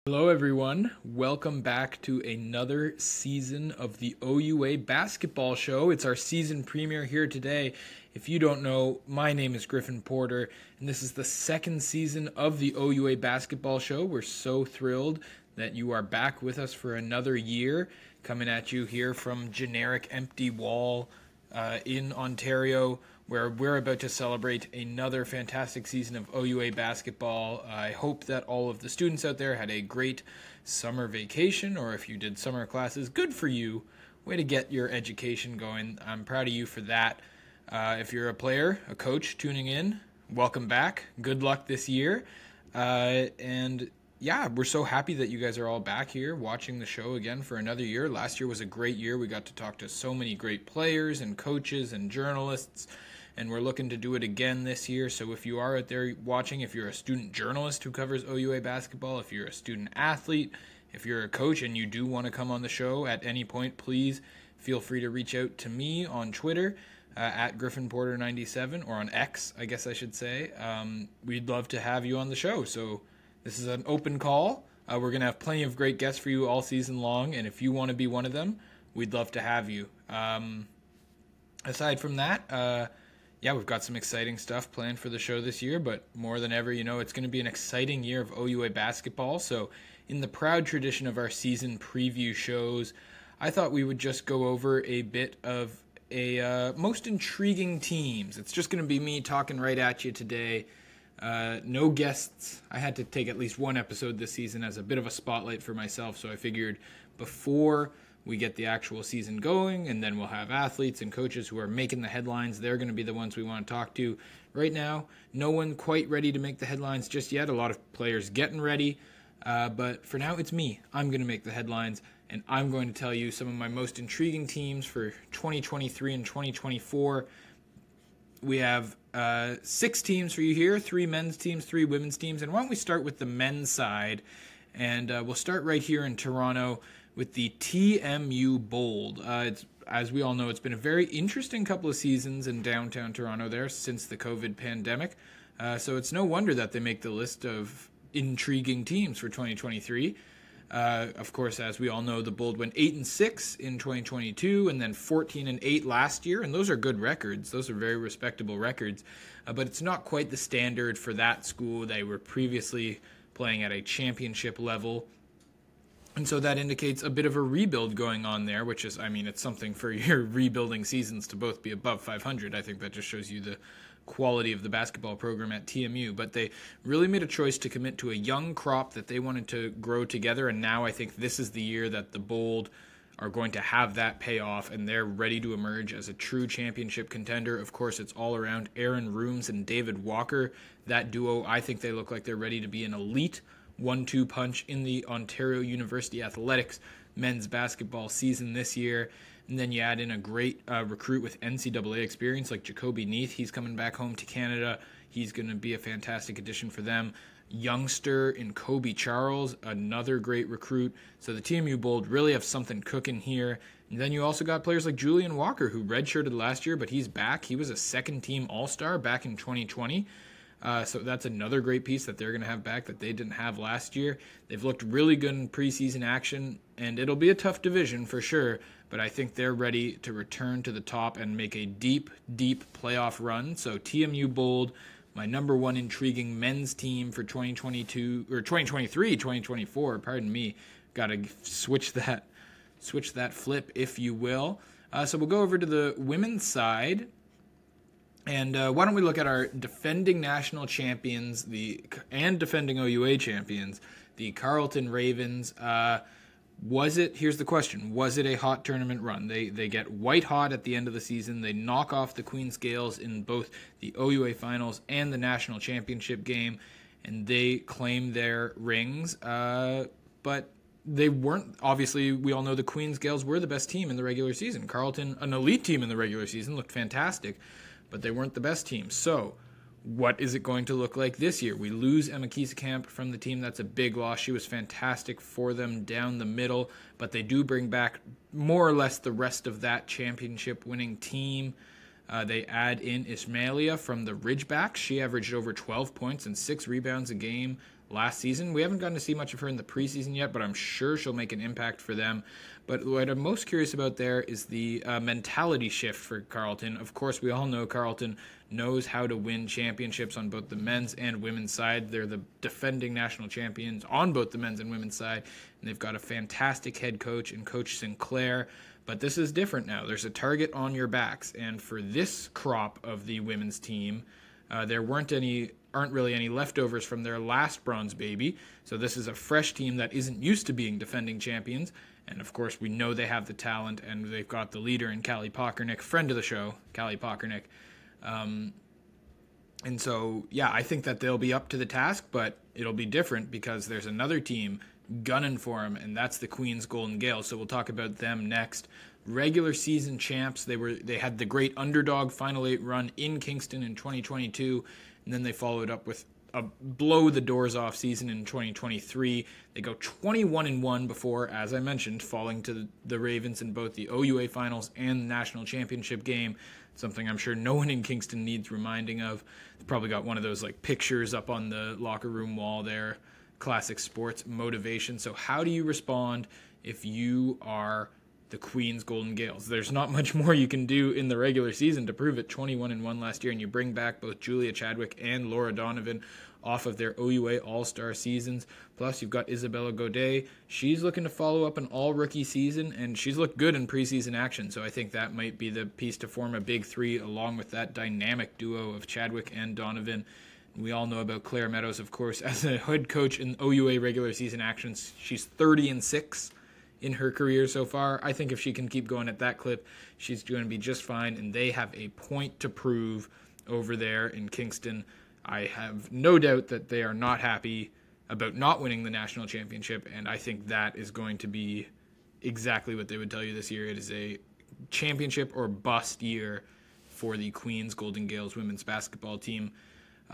Hello everyone, welcome back to another season of the OUA Basketball Show. It's our season premiere here today. If you don't know, my name is Griffin Porter, and this is the second season of the OUA Basketball Show. We're so thrilled that you are back with us for another year, coming at you here from generic empty wall in Ontario, where we're about to celebrate another fantastic season of OUA basketball. I hope that all of the students out there had a great summer vacation, or if you did summer classes, good for you. Way to get your education going. I'm proud of you for that. If you're a player, a coach tuning in, welcome back. Good luck this year. And yeah, we're so happy that you guys are all back here watching the show again for another year. Last year was a great year. We got to talk to so many great players and coaches and journalists, and we're looking to do it again this year. So if you are out there watching, if you're a student journalist who covers OUA basketball, if you're a student athlete, if you're a coach and you do want to come on the show at any point, please feel free to reach out to me on Twitter at Griffin Porter 97, or on X, I guess I should say. We'd love to have you on the show. So this is an open call. We're going to have plenty of great guests for you all season long, and if you want to be one of them, we'd love to have you. Aside from that, yeah, we've got some exciting stuff planned for the show this year, but more than ever, it's going to be an exciting year of OUA basketball. So in the proud tradition of our season preview shows, I thought we would just go over a bit of a most intriguing teams. It's just going to be me talking right at you today. No guests. I had to take at least one episode this season as a bit of a spotlight for myself, so I figured before we get the actual season going, and then we'll have athletes and coaches who are making the headlines. They're going to be the ones we want to talk to. Right now, no one quite ready to make the headlines just yet. A lot of players getting ready, but for now, it's me. I'm going to make the headlines, and I'm going to tell you some of my most intriguing teams for 2023 and 2024. We have 6 teams for you here, 3 men's teams, 3 women's teams. And why don't we start with the men's side? And we'll start right here in Toronto with the TMU Bold. As we all know, it's been a very interesting couple of seasons in downtown Toronto there since the COVID pandemic. So it's no wonder that they make the list of intriguing teams for 2023. Of course, as we all know, the Bold went 8-6 in 2022 and then 14-8 last year, and those are good records. Those are very respectable records, but it's not quite the standard for that school. They were previously playing at a championship level, and so that indicates a bit of a rebuild going on there, which is, it's something for your rebuilding seasons to both be above 500. I think that just shows you the quality of the basketball program at TMU, but they really made a choice to commit to a young crop that they wanted to grow together, and now I think this is the year that the Bold are going to have that pay off, and they're ready to emerge as a true championship contender. Of course, it's all around Aaron Rooms and David Walker. That duo, I think they look like they're ready to be an elite 1-2 punch in the Ontario University Athletics men's basketball season this year. And then you add in a great recruit with NCAA experience like Jacoby Neath. He's coming back home to Canada. He's going to be a fantastic addition for them. Youngster in Kobe Charles, another great recruit. So the TMU Bold really have something cooking here. And then you also got players like Julian Walker, who redshirted last year, but he's back. He was a second-team All-Star back in 2020. So that's another great piece that they're going to have back that they didn't have last year. They've looked really good in preseason action, and it'll be a tough division for sure, but I think they're ready to return to the top and make a deep, deep playoff run. So TMU Bold, my number one intriguing men's team for 2022 or 2023, 2024. Pardon me, got to switch that flip, if you will. So we'll go over to the women's side. And why don't we look at our defending national champions and defending OUA champions, the Carleton Ravens. Here's the question, was it a hot tournament run? They get white hot at the end of the season. They knock off the Queen's Gales in both the OUA finals and the national championship game, and they claim their rings. But they weren't, obviously, we all know the Queen's Gales were the best team in the regular season. Carleton, an elite team in the regular season, looked fantastic, but they weren't the best team. So what is it going to look like this year? We lose Emma Kiesekamp from the team. That's a big loss. She was fantastic for them down the middle, but they do bring back more or less the rest of that championship-winning team. They add in Ismailia from the Ridgebacks. She averaged over 12 points and 6 rebounds a game last season. We haven't gotten to see much of her in the preseason yet, but I'm sure she'll make an impact for them. But what I'm most curious about there is the mentality shift for Carleton. Of course, we all know Carleton knows how to win championships on both the men's and women's side. They're the defending national champions on both the men's and women's side, and they've got a fantastic head coach in Coach Sinclair. But this is different now. There's a target on your backs, and for this crop of the women's team, there aren't really any leftovers from their last bronze baby. So this is a fresh team that isn't used to being defending champions. And of course, we know they have the talent, and they've got the leader in Callie Pockernick, friend of the show, Callie Pockernick. And so, yeah, I think that they'll be up to the task, but it'll be different because there's another team gunning for them, and that's the Queens Golden Gales. So we'll talk about them next. Regular season champs, they had the great underdog Final 8 run in Kingston in 2022, and then they followed up with a blow the doors off season in 2023. They go 21-1 before, as I mentioned, falling to the Ravens in both the OUA finals and the national championship game. Something I'm sure no one in Kingston needs reminding of. They've probably got one of those like pictures up on the locker room wall there. Classic sports motivation. So how do you respond if you are the Queens Golden Gales? There's not much more you can do in the regular season to prove it. 21-1 last year, and you bring back both Julia Chadwick and Laura Donovan off of their OUA All-Star seasons. Plus, you've got Isabella Godet. She's looking to follow up an all-rookie season, and she's looked good in preseason action, so I think that might be the piece to form a big three along with that dynamic duo of Chadwick and Donovan. We all know about Claire Meadows, of course, as a head coach in OUA regular season actions. She's 30-6 in her career so far. I think if she can keep going at that clip, she's going to be just fine, and they have a point to prove over there in Kingston. I have no doubt that they are not happy about not winning the national championship, and I think that is going to be exactly what they would tell you this year. It is a championship or bust year for the Queens Golden Gales women's basketball team.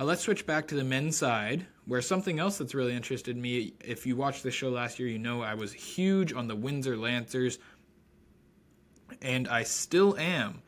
Let's switch back to the men's side, where something else that's really interested me, if you watched the show last year, you know I was huge on the Windsor Lancers, and I still am,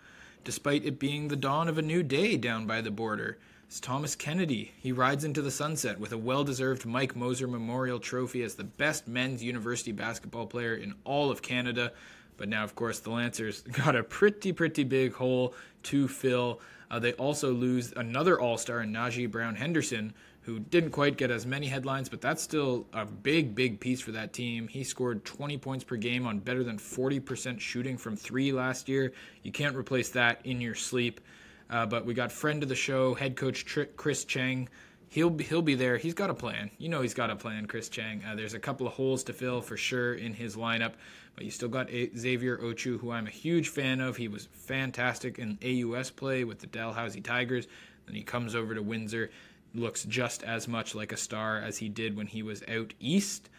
despite it being the dawn of a new day down by the border. It's Thomas Kennedy. He rides into the sunset with a well-deserved Mike Moser Memorial Trophy as the best men's university basketball player in all of Canada. But now, of course, the Lancers got a pretty big hole to fill. They also lose another All-Star in Najee Brown-Henderson, who didn't quite get as many headlines, but that's still a big piece for that team. He scored 20 points per game on better than 40% shooting from three last year. You can't replace that in your sleep. But we got friend of the show, head coach Chris Cheng. He'll be there. He's got a plan. You know he's got a plan, Chris Cheng. There's a couple of holes to fill for sure in his lineup. But you still got Xavier Ochu, who I'm a huge fan of. He was fantastic in AUS play with the Dalhousie Tigers. Then he comes over to Windsor, looks just as much like a star as he did when he was out east.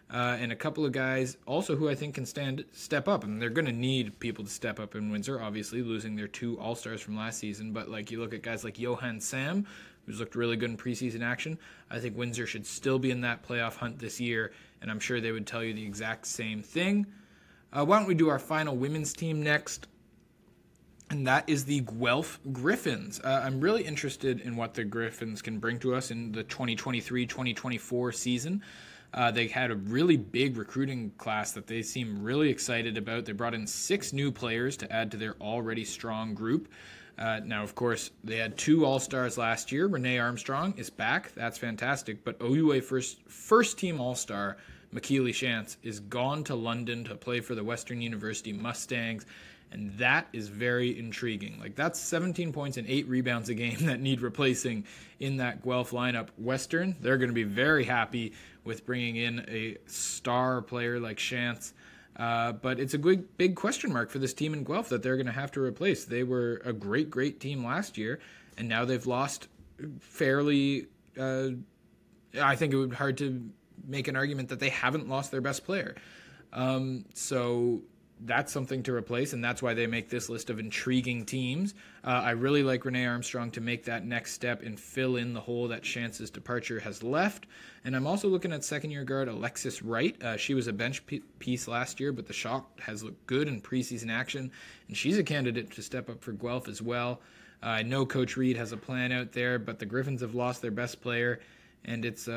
And a couple of guys also who I think can step up. And they're going to need people to step up in Windsor, obviously, losing their two All-Stars from last season. But like you look at guys like Johan Sam, who's looked really good in preseason action. I think Windsor should still be in that playoff hunt this year, and I'm sure they would tell you the exact same thing. Why don't we do our final women's team next? And that is the Guelph Griffins. I'm really interested in what the Griffins can bring to us in the 2023-2024 season. They had a really big recruiting class that they seem really excited about. They brought in 6 new players to add to their already strong group. Now, of course, they had 2 All-Stars last year. Renee Armstrong is back. That's fantastic. But OUA first-team All-Star McKeely Shantz is gone to London to play for the Western University Mustangs, and that is very intriguing. Like, that's 17 points and 8 rebounds a game that need replacing in that Guelph lineup. Western, they're going to be very happy with bringing in a star player like Shantz. But it's a big question mark for this team in Guelph that they're going to have to replace. They were a great team last year, and now they've lost fairly. I think it would be hard to make an argument that they haven't lost their best player. So that's something to replace, and that's why they make this list of intriguing teams. I really like Renee Armstrong to make that next step and fill in the hole that Chance's departure has left. And I'm also looking at second-year guard Alexis Wright. She was a bench piece last year, but the shot has looked good in preseason action, and she's a candidate to step up for Guelph as well. I know Coach Reed has a plan out there, but the Griffins have lost their best player, and it's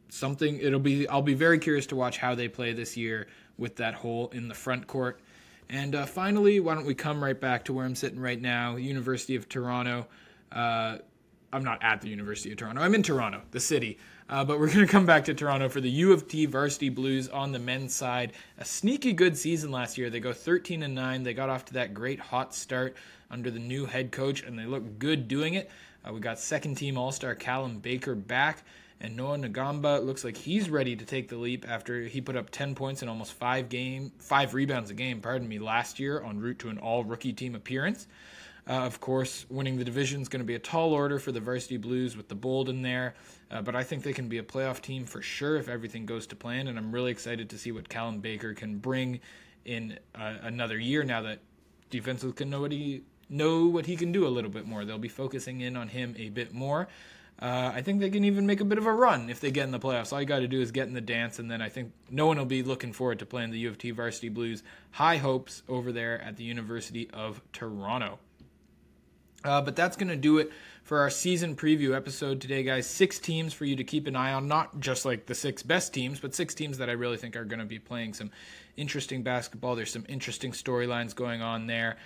something. I'll be very curious to watch how they play this year with that hole in the front court. And finally, why don't we come right back to where I'm sitting right now, University of Toronto. I'm not at the University of Toronto. I'm in Toronto, the city. But we're going to come back to Toronto for the U of T Varsity Blues on the men's side. A sneaky good season last year. They go 13-9. They got off to that great hot start under the new head coach, and they look good doing it. We got second-team All-Star Callum Baker back. And Noah Nagamba looks like he's ready to take the leap after he put up 10 points and almost 5 rebounds a game, last year en route to an all-rookie team appearance. Of course, winning the division is going to be a tall order for the Varsity Blues with the Bold in there, but I think they can be a playoff team for sure if everything goes to plan, and I'm really excited to see what Callum Baker can bring in another year now that defenses can know what he can do a little bit more. They'll be focusing in on him a bit more. I think they can even make a bit of a run if they get in the playoffs. All you got to do is get in the dance, and then I think no one will be looking forward to playing the U of T Varsity Blues. High hopes over there at the University of Toronto. But that's going to do it for our season preview episode today, guys. 6 teams for you to keep an eye on, not just like the 6 best teams, but 6 teams that I really think are going to be playing some interesting basketball. There's some interesting storylines going on there.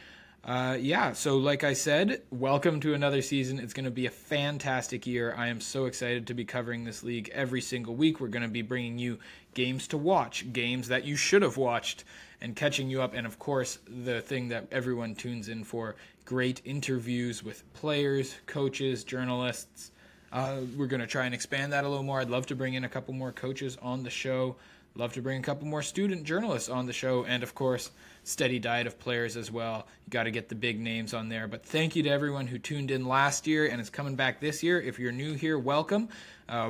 So like I said, welcome to another season. It's going to be a fantastic year. I am so excited to be covering this league every single week. We're going to be bringing you games to watch, games that you should have watched, and catching you up. And of course, the thing that everyone tunes in for, great interviews with players, coaches, journalists. We're going to try and expand that a little more. I'd love to bring in a couple more coaches on the show. Love to bring a couple more student journalists on the show, and of course, steady diet of players as well. You got to get the big names on there. But thank you to everyone who tuned in last year and is coming back this year. If you're new here, welcome.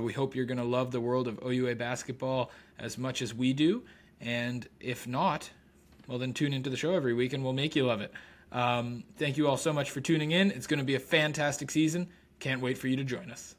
We hope you're going to love the world of OUA basketball as much as we do. And if not, well, then tune into the show every week and we'll make you love it. Thank you all so much for tuning in. It's going to be a fantastic season. Can't wait for you to join us.